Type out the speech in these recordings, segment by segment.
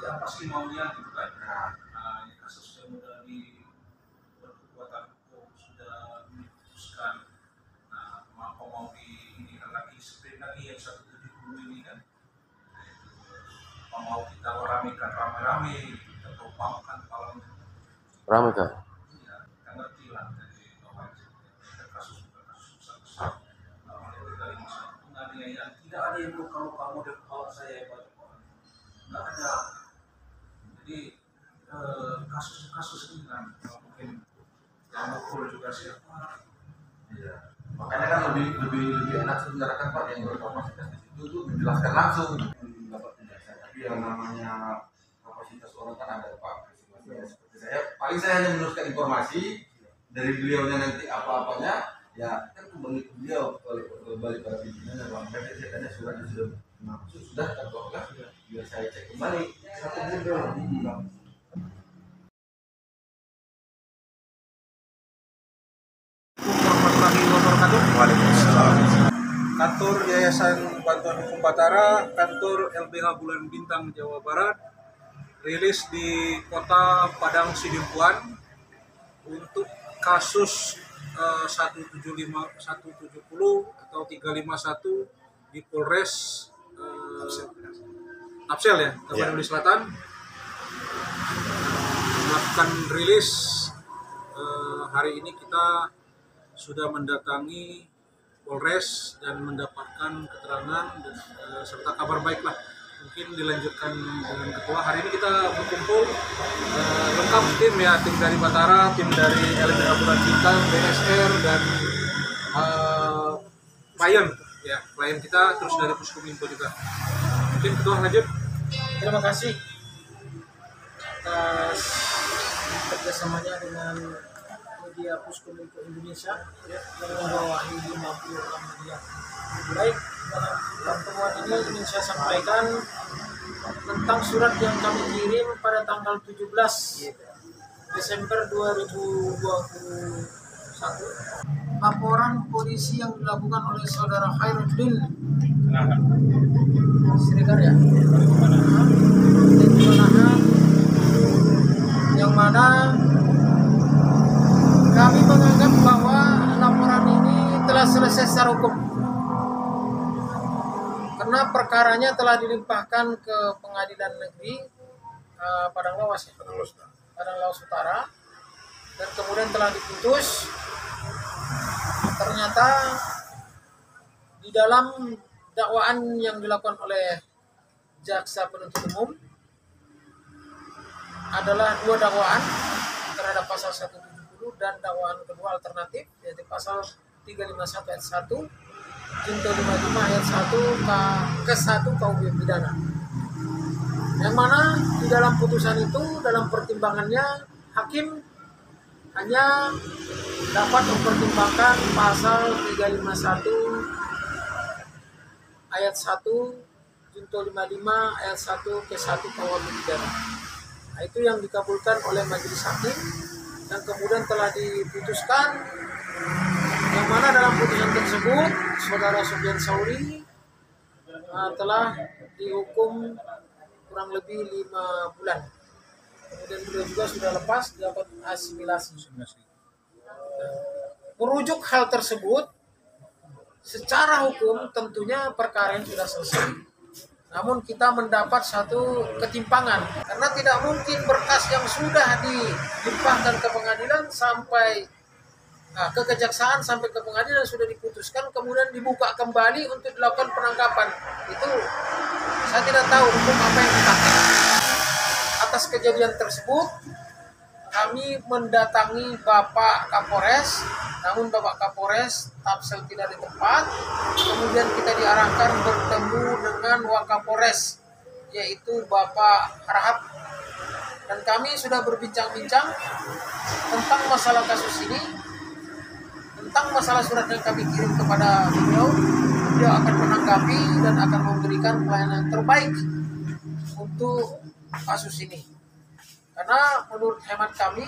saja pasti maunya gitu kan. Nah, ini kasus yang sudah berkekuatan hukum sudah diputuskan. Nah, mau ini lagi seperti lagi yang 170 ini kan. Mau kita ramekan rame-rame, kita terbangkan kalau Ramai kan? ya, kita ngerti lah dari bahwa kasus besar. Dari masalah penganiayaan tidak ada yang luka-luka model kepala saya Pak. Nggak ada. Jadi kasus-kasus ini kan mungkin yang mukul juga siapa. Iya. Makanya kan lebih enak sebenarnya kan Pak yang berkapasitas di situ tuh menjelaskan langsung dapat penjelasan. Tapi yang namanya kapasitas orang kan ada Pak. Seperti saya hanya meneruskan informasi dari beliaunya, nanti apa-apanya ya kan kembali ke beliau, kembali pada pimpinannya Pak. Mereka ceritanya suratnya sudah maksud sudah terbuka, biar saya cek kembali satu bundel. Kantor Yayasan Bantuan Hukum Batara, kantor LBH Bulan Bintang Jawa Barat, rilis di kota Padang Sidimpuan untuk kasus 170 atau 351 di Polres Tapsel ya, Tapanuli Selatan, melakukan rilis. Hari ini kita sudah mendatangi Polres dan mendapatkan keterangan dan serta kabar baik lah. Mungkin dilanjutkan dengan ketua. Hari ini kita berkumpul lengkap tim ya, tim dari Batara, tim dari LBH Bulan Bintang, BSR dan klien ya, klien kita, terus dari Puskominfo juga. Mungkin ketua lanjut. Terima kasih atas kerjasamanya dengan media Puskominfo Indonesia yang membawahi 56 media. Baik, dalam pertemuan ini ingin saya sampaikan tentang surat yang kami kirim pada tanggal 17 Desember 2021. Laporan polisi yang dilakukan oleh saudara Khairuddin Srikarya yang mana kami menganggap bahwa laporan ini telah selesai secara hukum karena perkaranya telah dilimpahkan ke Pengadilan Negeri Padang Lawas Utara dan kemudian telah diputus. Ternyata di dalam dakwaan yang dilakukan oleh jaksa penuntut umum adalah 2 dakwaan terhadap pasal 170 dan dakwaan kedua alternatif yaitu pasal 351 ayat 1 junto 55 ayat 1 ke 1 KUH pidana. Yang mana di dalam putusan itu, dalam pertimbangannya, hakim hanya dapat mempertimbangkan pasal 351 ayat 1 junto 55 ayat 1 ke 1 KUH pidana. Nah, itu yang dikabulkan oleh majelis hakim dan kemudian telah diputuskan, yang mana dalam putusan tersebut saudara Sufyan Sauri telah dihukum kurang lebih 5 bulan. Kemudian beliau juga sudah lepas, dapat asimilasi. Merujuk hal tersebut, secara hukum tentunya perkara ini sudah selesai. Namun kita mendapat satu ketimpangan karena tidak mungkin berkas yang sudah dilimpahkan ke pengadilan sampai ke kejaksaan sampai ke pengadilan sudah diputuskan kemudian dibuka kembali untuk dilakukan penangkapan. Itu saya tidak tahu hukum apa yang dipakai. Atas kejadian tersebut kami mendatangi Bapak Kapolres, namun Bapak Kapolres Tapsel tidak di tempat. Kemudian kita diarahkan bertemu dengan Wakapolres, yaitu Bapak Harahap. Dan kami sudah berbincang-bincang tentang masalah kasus ini, tentang masalah surat yang kami kirim kepada beliau. Beliau akan menanggapi dan akan memberikan pelayanan terbaik untuk kasus ini. Karena menurut hemat kami,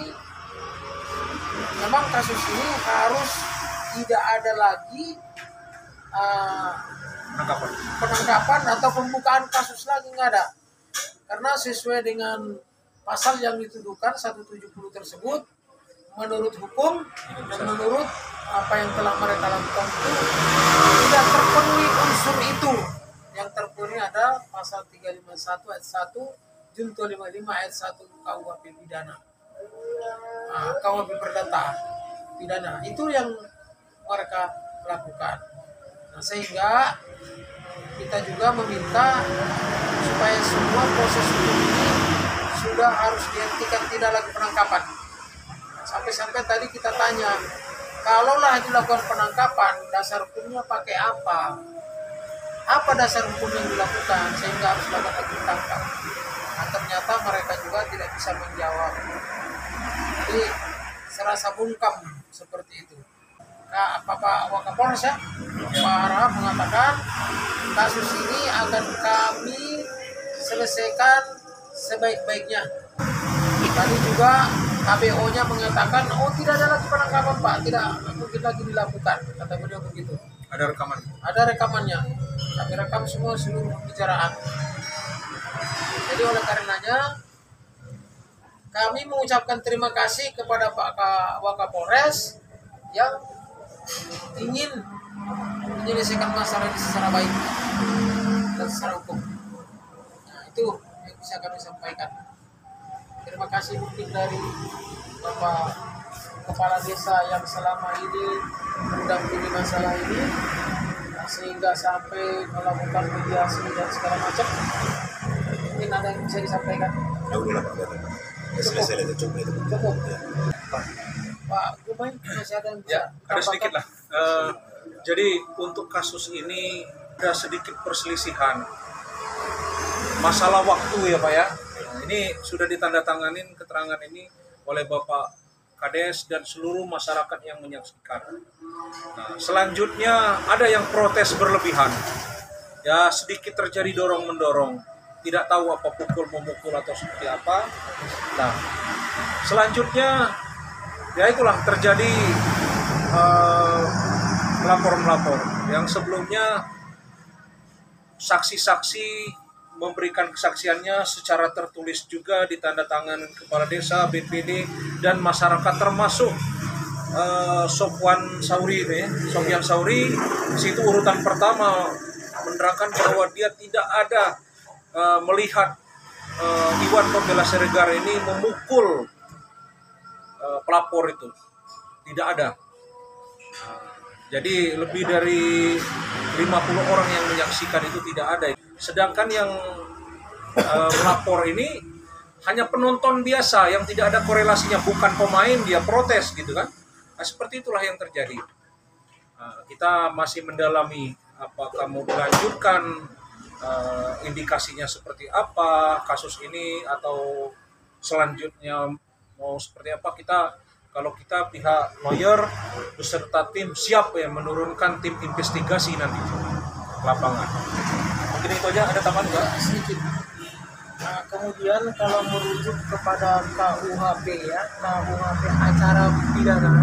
memang kasus ini harus tidak ada lagi penangkapan atau pembukaan kasus lagi, nggak ada. Karena sesuai dengan pasal yang dituduhkan 170 tersebut, menurut hukum dan menurut apa yang telah mereka lakukan itu tidak terpenuhi unsur itu. Yang terpenuhi ada pasal 351 ayat 1, junto 55 ayat 1 KUHP pidana. KUHP perdata pidana. Itu yang mereka lakukan. Nah, sehingga kita juga meminta supaya semua proses hukum ini sudah harus dihentikan, tidak lagi penangkapan. Sampai-sampai tadi kita tanya, kalaulah dilakukan penangkapan, dasar hukumnya pakai apa? Apa dasar hukum yang dilakukan sehingga harus dapat ditangkap? Nah, ternyata mereka juga tidak bisa menjawab. Jadi serasa bungkam seperti itu. Pak Wakapolres ya, Pak Harahap mengatakan kasus ini akan kami selesaikan sebaik-baiknya. Tadi juga KBO-nya mengatakan, oh tidak ada lagi penangkapan Pak, tidak mungkin lagi dilakukan, kata beliau begitu. Ada rekaman? Ada rekamannya, kami rekam semua seluruh pembicaraan. Jadi oleh karenanya kami mengucapkan terima kasih kepada Pak Wakapolres yang ingin menyelesaikan masalah ini secara baik dan secara hukum. Nah, itu yang bisa kami sampaikan. Terima kasih mungkin dari Bapak Kepala Desa yang selama ini mendampingi masalah ini sehingga sampai melakukan mediasi dan segala macam. Mungkin ada yang bisa disampaikan. Cukup. Pak Gumai, masih ada yang bisa? Ya, ada sedikit lah. Jadi untuk kasus ini ada sedikit perselisihan masalah waktu ya Pak ya. Ini sudah ditandatanganin keterangan ini oleh Bapak Kades dan seluruh masyarakat yang menyaksikan. Nah, selanjutnya ada yang protes berlebihan. Ya sedikit terjadi dorong-mendorong. Tidak tahu apa pukul memukul atau seperti apa. Nah, selanjutnya ya itulah terjadi melapor-melapor. Yang sebelumnya saksi-saksi memberikan kesaksiannya secara tertulis juga ditandatangan kepala desa, BPD, dan masyarakat termasuk Sofwan Sauri ini, Sofyan Sauri. Di situ urutan pertama menerangkan bahwa dia tidak ada melihat Iwan Pembela Siregar ini memukul pelapor itu, tidak ada. Jadi lebih dari 50 orang yang menyaksikan itu tidak ada. Sedangkan yang melapor ini hanya penonton biasa yang tidak ada korelasinya, bukan pemain, dia protes gitu kan. Nah, seperti itulah yang terjadi. Kita masih mendalami apakah mau dilanjutkan indikasinya seperti apa kasus ini atau selanjutnya mau seperti apa. Kalau kita pihak lawyer beserta tim siap ya menurunkan tim investigasi nanti ke lapangan. Mungkin itu aja, ada tambahan nggak? Sedikit. Nah, kemudian kalau merujuk kepada KUHP ya, KUHP acara pidana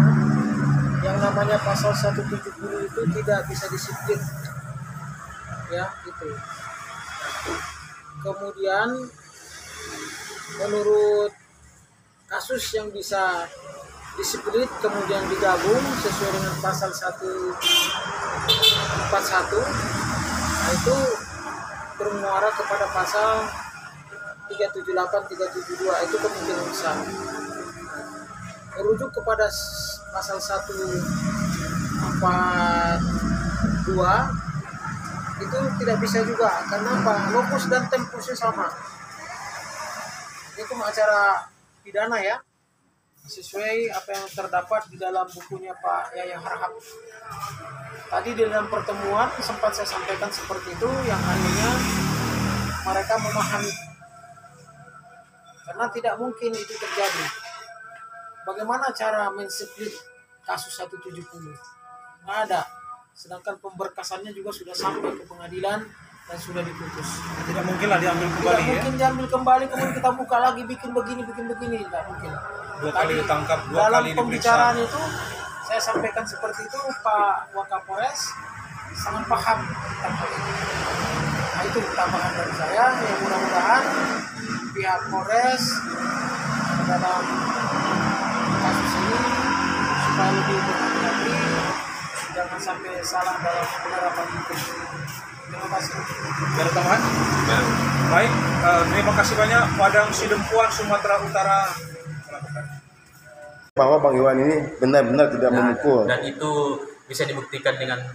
yang namanya pasal 170 itu tidak bisa disiplin. Ya, itu. Nah, kemudian menurut kasus yang bisa disiplin kemudian digabung sesuai dengan pasal 141, nah itu bermuara kepada pasal 378, 372, itu kemungkinan besar. Merujuk kepada pasal 142 itu tidak bisa juga, karena apa? Lokus dan tempusnya sama. Itu acara pidana ya, sesuai apa yang terdapat di dalam bukunya Pak Yayang Harahap. Tadi di dalam pertemuan sempat saya sampaikan seperti itu, yang akhirnya mereka memahami. Karena tidak mungkin itu terjadi. Bagaimana cara mensiplit kasus 170? Nggak ada. Sedangkan pemberkasannya juga sudah sampai ke pengadilan dan sudah diputus. Tidak mungkin lah diambil kembali tidak mungkin diambil kembali, kemudian kita buka lagi bikin begini, tidak mungkin. Dua kali ditangkap, dua dalam kali diperiksa. Pembicaraan itu saya sampaikan seperti itu, Pak Wakapolres sangat paham tentang hal ini. Nah, itu tambahan dari saya, yang mudah-mudahan pihak Polres dalam kasus ini supaya lebih berhati-hati, jangan sampai salah dalam penerapan hukum. Terima kasih. Dari tambahan? Baik, terima kasih banyak Padang Sidempuan Sumatera Utara. Bahwa Bang Iwan ini benar-benar tidak memukul. Dan itu bisa dibuktikan dengan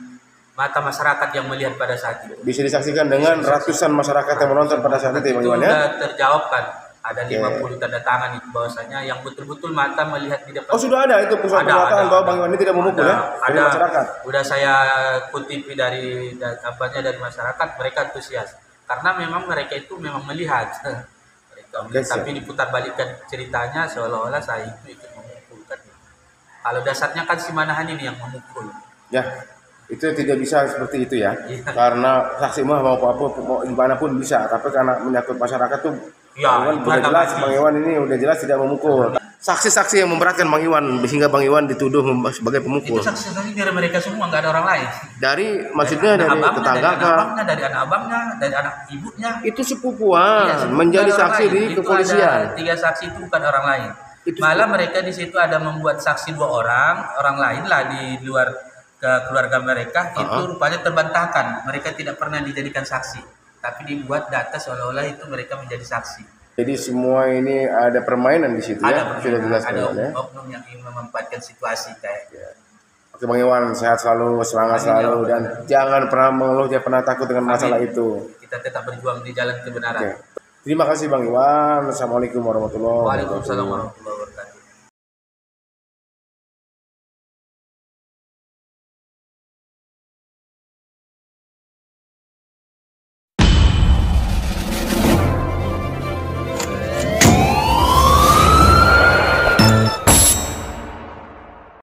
mata masyarakat yang melihat pada saat itu. Bisa disaksikan dengan ratusan masyarakat yang menonton pada saat itu, Bang Itu Iwan ya. sudah terjawabkan. Ada Oke. 50 tanda tangan itu bahwasanya yang betul-betul mata melihat di depan. Oh, sudah ada itu pernyataan bahwa Bang Iwan ini tidak memukul ya dari ada, masyarakat. Udah saya kutip dari masyarakat, mereka antusias karena memang mereka itu memang melihat. Mereka Oke, siap. tapi diputar balikkan ceritanya seolah-olah saya itu ikut memukulkan. Kalau dasarnya kan si Manahan ini yang memukul. Ya, itu tidak bisa seperti itu ya. Iya. Karena saksi mah mau apa mau gimana pun bisa, tapi karena menyangkut masyarakat tuh Ya, Bang Iwan itu udah harga jelas, mati. Bang Iwan ini udah jelas tidak memukul. Saksi-saksi yang memberatkan Bang Iwan sehingga Bang Iwan dituduh sebagai Itu pemukul. saksi-saksi dari mereka semua, nggak ada orang lain. Maksudnya dari tetangga kah? Dari anak abangnya, dari anak ibunya. Itu sepupuan Iya, sepupu menjadi bukan orang saksi lain. di Itu kepolisian. ada 3 saksi itu bukan orang lain. Itu Malah mereka di situ ada membuat saksi 2 orang lain lah di luar ke keluarga mereka itu rupanya terbantahkan. Mereka tidak pernah dijadikan saksi, tapi dibuat data seolah-olah itu mereka menjadi saksi. Jadi semua ini ada permainan di situ ya. Sudah jelas ada Bang Iwan, ya. oknum yang ingin memanfaatkan situasi kayak. Oke Bang Iwan, sehat selalu, semangat selalu dan jangan pernah mengeluh, jangan pernah takut dengan masalah itu. Kita tetap berjuang di jalan kebenaran. Oke. Terima kasih Bang Iwan. Assalamualaikum warahmatullahi wabarakatuh. Waalaikumsalam warahmatullahi wabarakatuh.